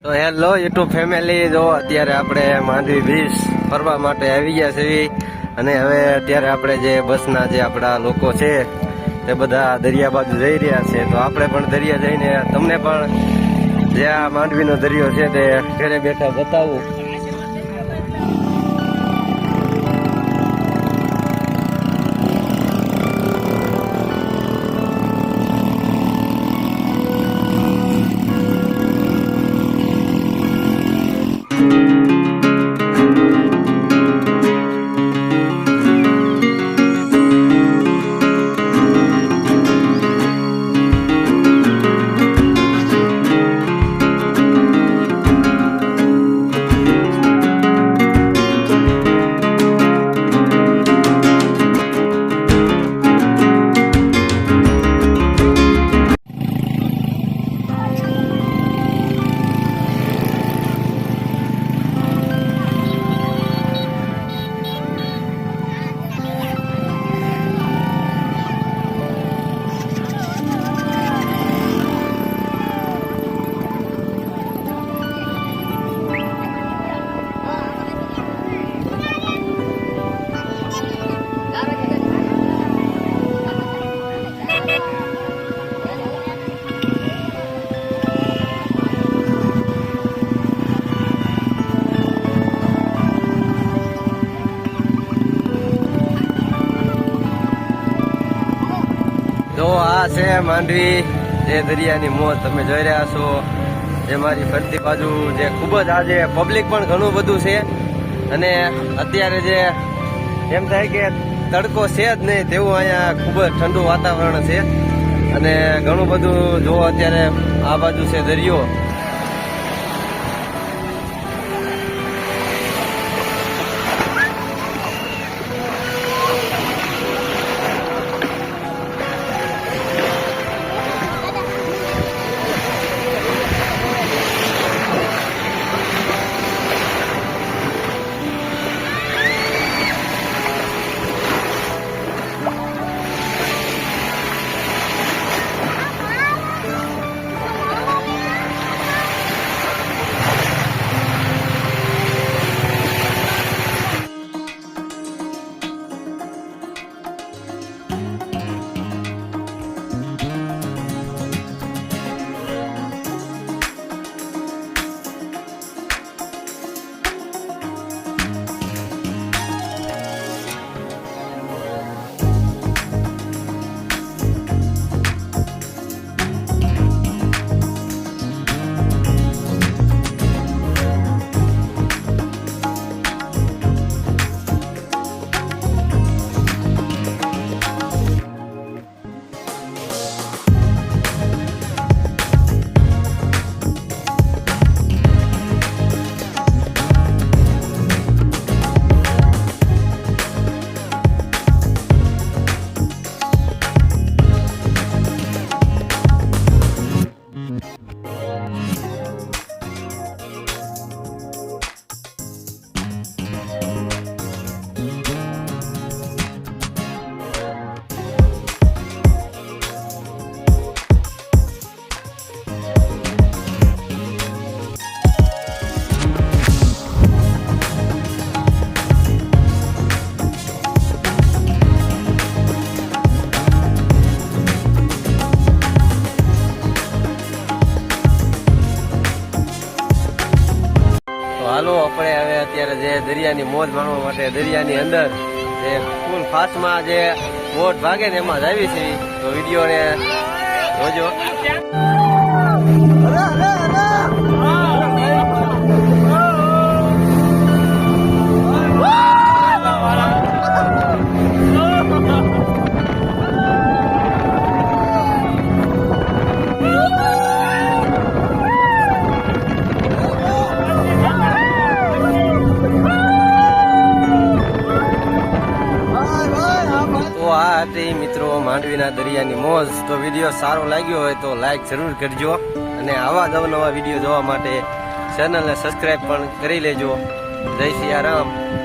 તો hello YouTube family, જો અત્યારે આપણે માંડવી બ્રિજ ફરવા માટે આવી ગયા છે અને હવે અત્યારે આપણે જે બસના જે આપણા લોકો છે તે બધા દરિયા બાજુ જઈ રહ્યા છે. તો આપણે પણ દરિયા જઈને તમને પણ જે આ માંડવીનો દરિયો છે તે ઘરે બેઠા બતાવું. જો આ છે માંડવી, જે દરિયાની મોજ તમે જોઈ રહ્યા છો. જે મારી ફરતી બાજુ જે ખૂબ જ આજે પબ્લિક પણ ઘણું બધું છે અને અત્યારે જે એમ થાય કે તડકો છે જ નહીં તેવું અહીંયા ખૂબ જ ઠંડુ વાતાવરણ છે અને ઘણું બધું જો અત્યારે આ બાજુ છે દરિયો. હાલો આપણે હવે અત્યારે જે દરિયાની મોજ માણવા માટે દરિયાની અંદર જે ફૂલ ફાસ્ટમાં જે બોટ ભાગે ને એમાં જ આવી છે. તો વિડીયોને જોજો. આ હતી મિત્રો માંડવીના દરિયાની મોજ. તો વિડીયો સારો લાગ્યો હોય તો લાઈક જરૂર કરજો અને આવા નવા વિડીયો જોવા માટે ચેનલને સબસ્ક્રાઈબ પણ કરી લેજો. જય સિયારામ.